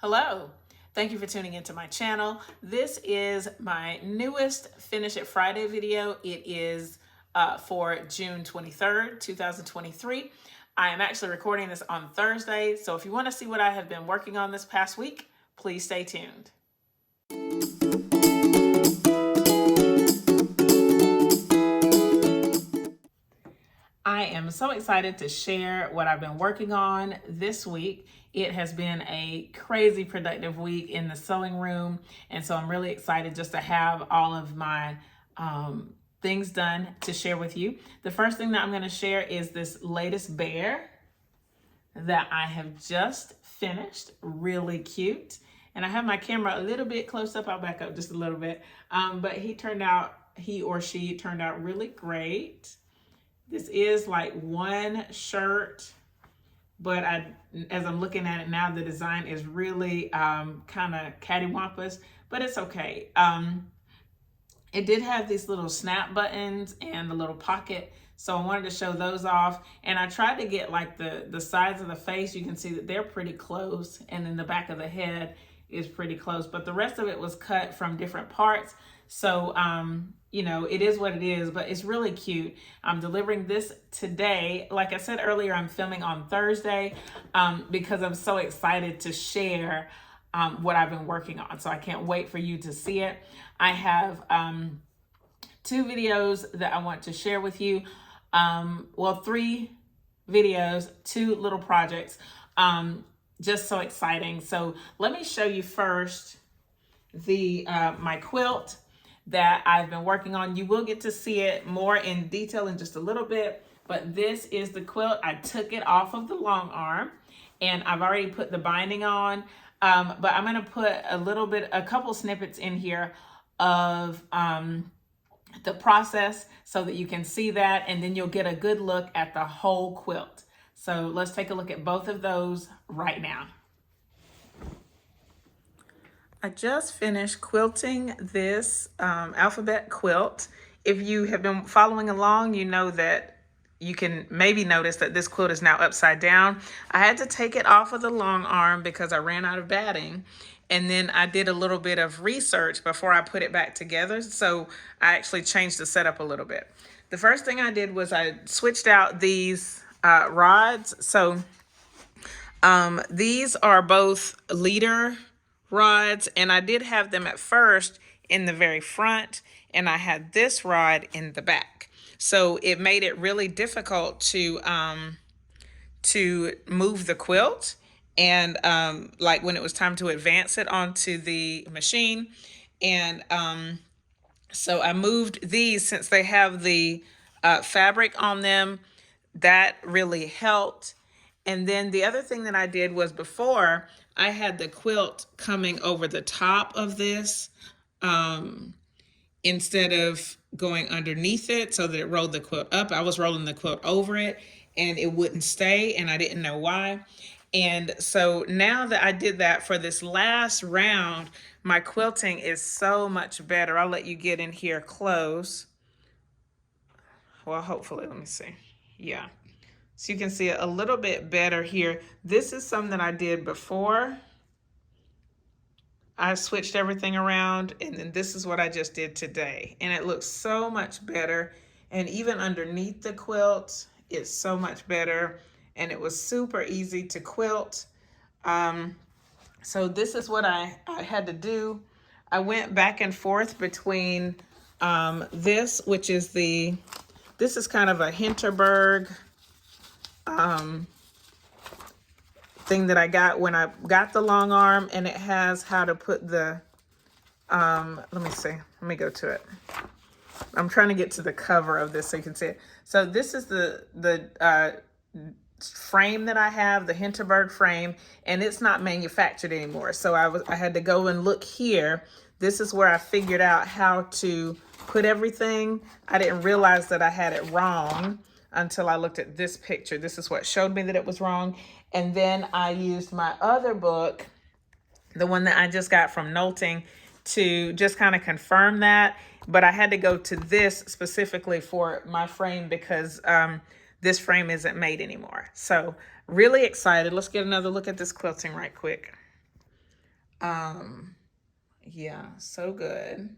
Hello, thank you for tuning into my channel. This is my newest Finish It Friday video. It is for June 23rd, 2023. I am actually recording this on Thursday, so if you want to see what I have been working on this past week, please stay tuned. I am so excited to share what I've been working on this week. It has been a crazy productive week in the sewing room, and so I'm really excited just to have all of my things done to share with you. The first thing that I'm going to share is this latest bear that I have just finished. Really cute. And I have my camera a little bit close up. I'll back up just a little bit. But he or she turned out really great. This is like one shirt, but as I'm looking at it now, the design is really kind of cattywampus, but it's okay. It did have these little snap buttons and the little pocket, so I wanted to show those off. And I tried to get like the sides of the face. You can see that they're pretty close, and then the back of the head is pretty close, but the rest of it was cut from different parts. So, you know, it is what it is, but it's really cute. I'm delivering this today. Like I said earlier, I'm filming on Thursday because I'm so excited to share what I've been working on. So I can't wait for you to see it. I have 2 videos that I want to share with you. Well, 3 videos, 2 little projects. Just so exciting. So let me show you first my quilt that I've been working on. You will get to see it more in detail in just a little bit, but this is the quilt. I took it off of the Longarm and I've already put the binding on, but I'm going to put a couple snippets in here of the process so that you can see that, and then you'll get a good look at the whole quilt. So let's take a look at both of those right now. I just finished quilting this Alphabet Quilt. If you have been following along, you know that you can maybe notice that this quilt is now upside down. I had to take it off of the Longarm because I ran out of batting. And then I did a little bit of research before I put it back together. So I actually changed the setup a little bit. The first thing I did was I switched out these rods. So these are both leader rods, and I did have them at first in the very front, and I had this rod in the back. So it made it really difficult to move the quilt, and like when it was time to advance it onto the machine. And so I moved these since they have the fabric on them. That really helped. And then the other thing that I did was, before, I had the quilt coming over the top of this instead of going underneath it so that it rolled the quilt up. I was rolling the quilt over it and it wouldn't stay, and I didn't know why. And so now that I did that for this last round, my quilting is so much better. I'll let you get in here close. Well, hopefully, let me see. Yeah. So you can see it a little bit better here. This is something that I did before I switched everything around, and then this is what I just did today. And it looks so much better. And even underneath the quilt, it's so much better. And it was super easy to quilt. So this is what I had to do. I went back and forth between this, which is this is kind of a Hinterberg thing that I got when I got the Longarm, and it has how to put the let me see, let me go to it. I'm trying to get to the cover of this so you can see it. So this is the frame that I have, the Hinterberg frame, and it's not manufactured anymore. So I had to go and look here. This is where I figured out how to put everything. I didn't realize that I had it wrong until I looked at this picture. This is what showed me that it was wrong. And then I used my other book, the one that I just got from Knowlting, to just kind of confirm that. But I had to go to this specifically for my frame because this frame isn't made anymore. So really excited. Let's get another look at this quilting right quick. Yeah, so good.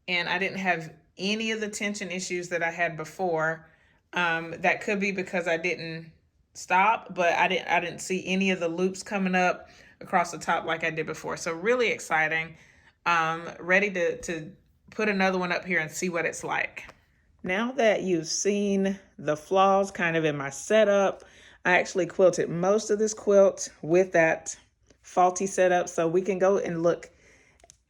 And I didn't have any of the tension issues that I had before. That could be because I didn't stop, but I didn't see any of the loops coming up across the top like I did before. So really exciting. Ready to put another one up here and see what it's like. Now that you've seen the flaws kind of in my setup, I actually quilted most of this quilt with that faulty setup, so we can go and look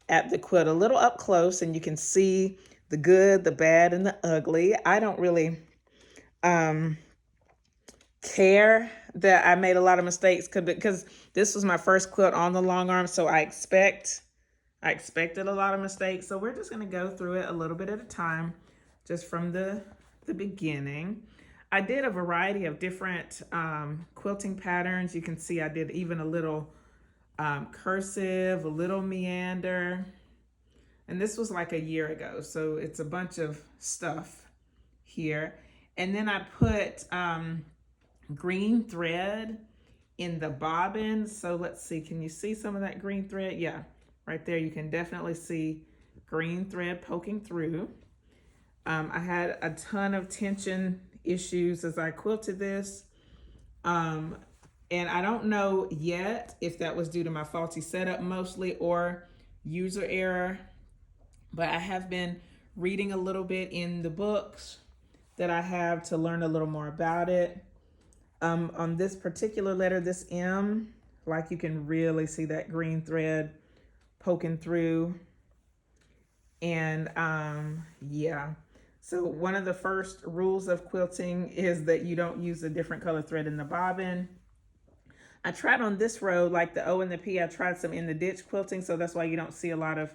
at the quilt a little up close and you can see the good, the bad, and the ugly. I don't really care that I made a lot of mistakes because this was my first quilt on the Longarm, so I expected a lot of mistakes. So we're just going to go through it a little bit at a time, just from the beginning. I did a variety of different quilting patterns. You can see I did even a little cursive, a little meander. And this was like a year ago, so it's a bunch of stuff here. And then I put green thread in the bobbin. So let's see, can you see some of that green thread? Yeah, right there, you can definitely see green thread poking through. I had a ton of tension issues as I quilted this. And I don't know yet if that was due to my faulty setup mostly or user error, but I have been reading a little bit in the books that I have to learn a little more about it. On this particular letter, this M, like you can really see that green thread poking through. And yeah, so one of the first rules of quilting is that you don't use a different color thread in the bobbin. I tried on this row, like the O and the P, I tried some in the ditch quilting, so that's why you don't see a lot of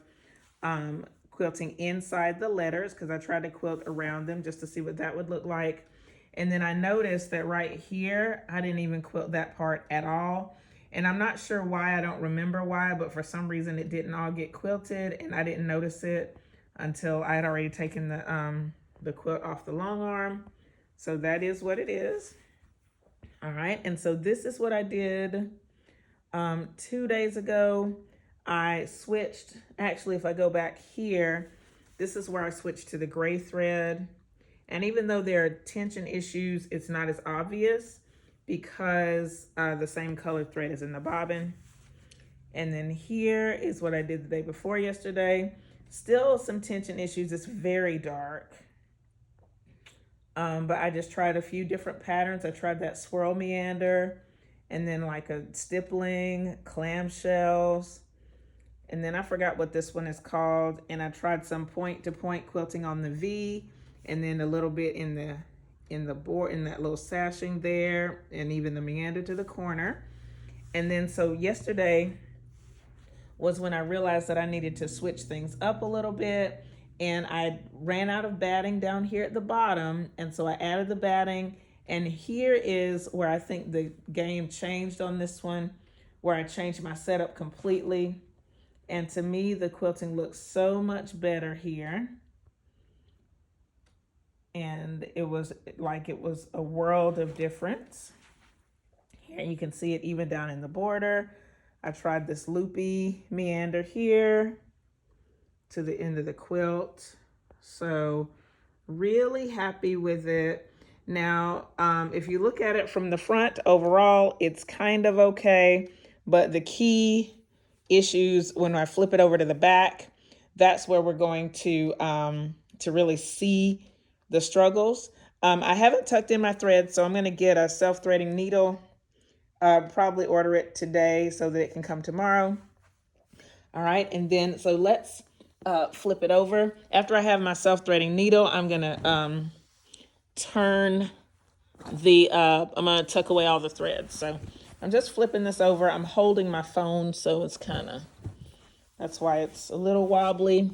quilting inside the letters, because I tried to quilt around them just to see what that would look like. And then I noticed that right here, I didn't even quilt that part at all. And I'm not sure why, I don't remember why, but for some reason it didn't all get quilted and I didn't notice it until I had already taken the quilt off the Longarm. So that is what it is. All right, and so this is what I did 2 days ago. I switched, actually, if I go back here, this is where I switched to the gray thread. And even though there are tension issues, it's not as obvious because the same color thread is in the bobbin. And then here is what I did the day before yesterday. Still some tension issues, it's very dark. But I just tried a few different patterns. I tried that swirl meander and then like a stippling, clamshells. And then I forgot what this one is called. And I tried some point to point quilting on the V and then a little bit in the board, in that little sashing there, and even the meander to the corner. And then so yesterday was when I realized that I needed to switch things up a little bit. And I ran out of batting down here at the bottom. And so I added the batting. And here is where I think the game changed on this one, where I changed my setup completely. And to me, the quilting looks so much better here. And it was like it was a world of difference. Here you can see it even down in the border. I tried this loopy meander here to the end of the quilt. So really happy with it. Now, if you look at it from the front, overall, it's kind of okay. But the key issues, when I flip it over to the back, that's where we're going to really see the struggles. I haven't tucked in my thread, so I'm going to get a self-threading needle. Probably order it today so that it can come tomorrow. All right, and then so let's flip it over. After I have my self-threading needle, I'm gonna turn the, I'm gonna tuck away all the threads. So I'm just flipping this over. I'm holding my phone, so it's that's why it's a little wobbly.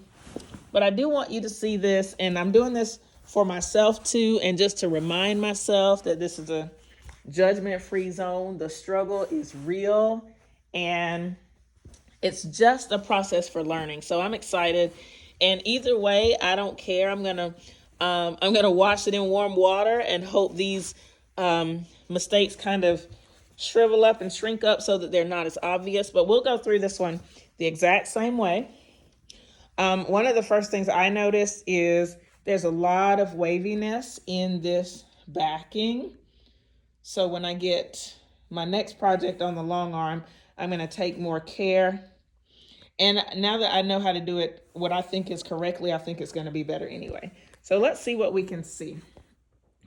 But I do want you to see this, and I'm doing this for myself too, and just to remind myself that this is a judgment-free zone. The struggle is real, and it's just a process for learning. So I'm excited. And either way, I don't care. I'm gonna wash it in warm water and hope these mistakes kind of shrivel up and shrink up so that they're not as obvious, but we'll go through this one the exact same way. One of the first things I noticed is there's a lot of waviness in this backing. So when I get my next project on the long arm, I'm going to take more care. And now that I know how to do it, what I think is correctly, I think it's going to be better anyway. So let's see what we can see.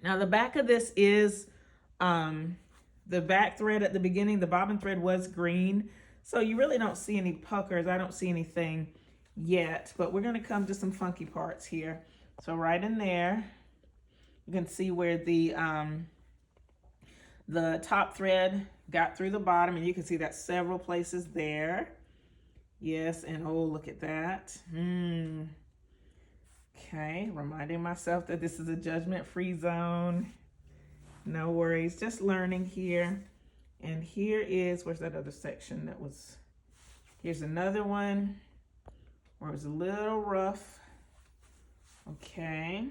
Now the back of this is the back thread at the beginning. The bobbin thread was green, so you really don't see any puckers. I don't see anything yet, but we're going to come to some funky parts here. So right in there, you can see where the top thread got through the bottom, and you can see that several places there. Yes, and oh, look at that. Okay, reminding myself that this is a judgment-free zone. No worries, just learning here. And here is, where's that other section that was, here's another one where it was a little rough. Okay.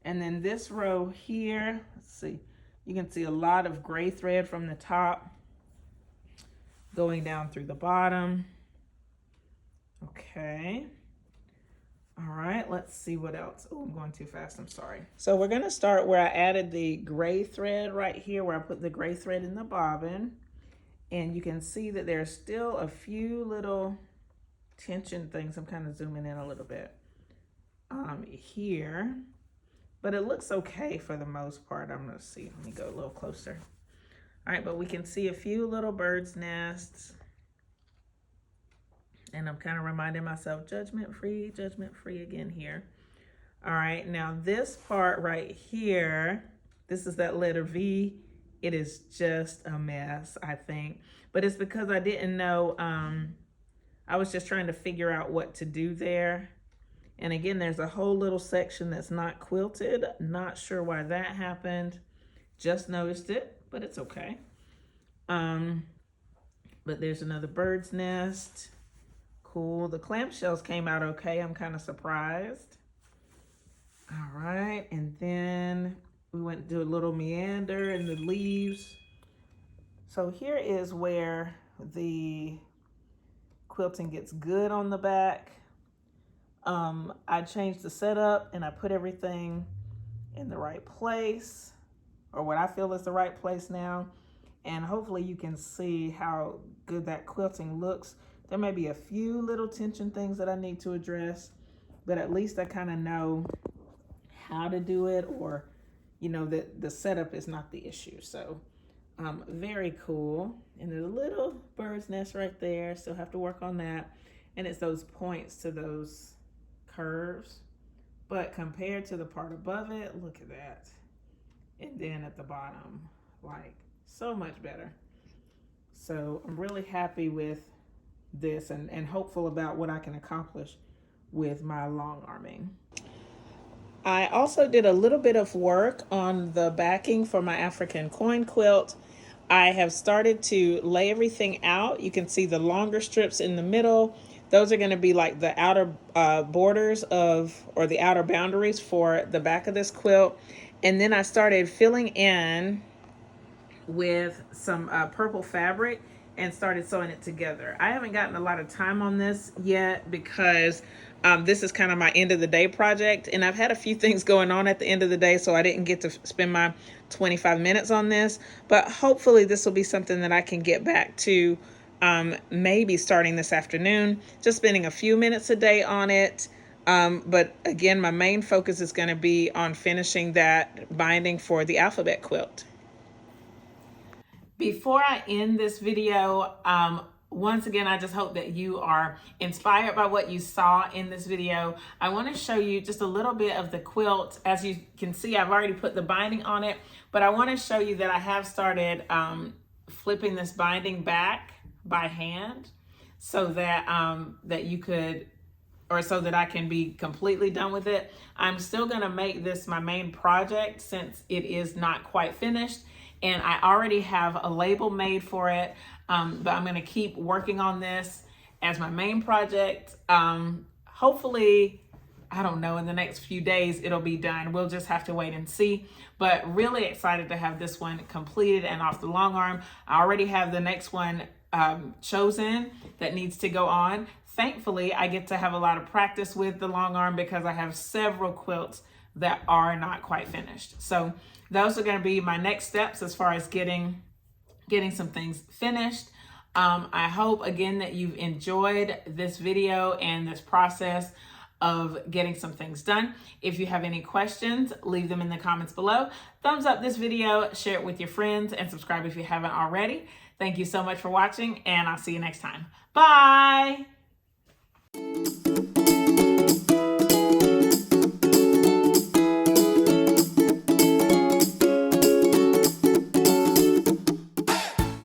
And then this row here, let's see, you can see a lot of gray thread from the top going down through the bottom. Okay. All right, let's see what else. Oh, I'm going too fast, I'm sorry. So we're gonna start where I added the gray thread right here, where I put the gray thread in the bobbin. And you can see that there's still a few little tension things. I'm kind of zooming in a little bit here, but it looks okay for the most part. I'm gonna see, let me go a little closer. All right, but we can see a few little bird's nests. And I'm kind of reminding myself, judgment free again here. All right, now this part right here, this is that letter V. It is just a mess, I think. But it's because I didn't know, I was just trying to figure out what to do there. And again, there's a whole little section that's not quilted. Not sure why that happened. Just noticed it, but it's okay. But there's another bird's nest. Cool. The clamshells came out okay. I'm kind of surprised. All right. And then we went to a little meander in the leaves. So here is where the quilting gets good on the back. I changed the setup and I put everything in the right place, or what I feel is the right place now. And hopefully you can see how good that quilting looks. There may be a few little tension things that I need to address, but at least I kind of know how to do it, or, you know, that the setup is not the issue. So very cool. And there's a little bird's nest right there. Still have to work on that. And it's those points to those curves. But compared to the part above it, look at that. And then at the bottom, like so much better. So I'm really happy with this and hopeful about what I can accomplish with my long arming. I also did a little bit of work on the backing for my African coin quilt. I have started to lay everything out. You can see the longer strips in the middle. Those are going to be like the outer borders of, or the outer boundaries for the back of this quilt. And then I started filling in with some purple fabric and started sewing it together. I haven't gotten a lot of time on this yet because this is kind of my end of the day project, and I've had a few things going on at the end of the day, so I didn't get to spend my 25 minutes on this, but hopefully this will be something that I can get back to maybe starting this afternoon, just spending a few minutes a day on it. But again, my main focus is going to be on finishing that binding for the Alphabet Quilt. Before I end this video, once again, I just hope that you are inspired by what you saw in this video. I want to show you just a little bit of the quilt. As you can see, I've already put the binding on it, but I want to show you that I have started flipping this binding back by hand so that that you could, or so that I can be completely done with it. I'm still going to make this my main project since it is not quite finished. And I already have a label made for it, but I'm going to keep working on this as my main project. Hopefully I don't know, in the next few days it'll be done. We'll just have to wait and see. But really excited to have this one completed and off the long arm. I already have the next one chosen that needs to go on. Thankfully, I get to have a lot of practice with the long arm because I have several quilts that are not quite finished. So those are going to be my next steps as far as getting some things finished. I hope again that you've enjoyed this video and this process of getting some things done. If you have any questions, leave them in the comments below. Thumbs up this video, share it with your friends, and subscribe if you haven't already. Thank you so much for watching, and I'll see you next time. Bye!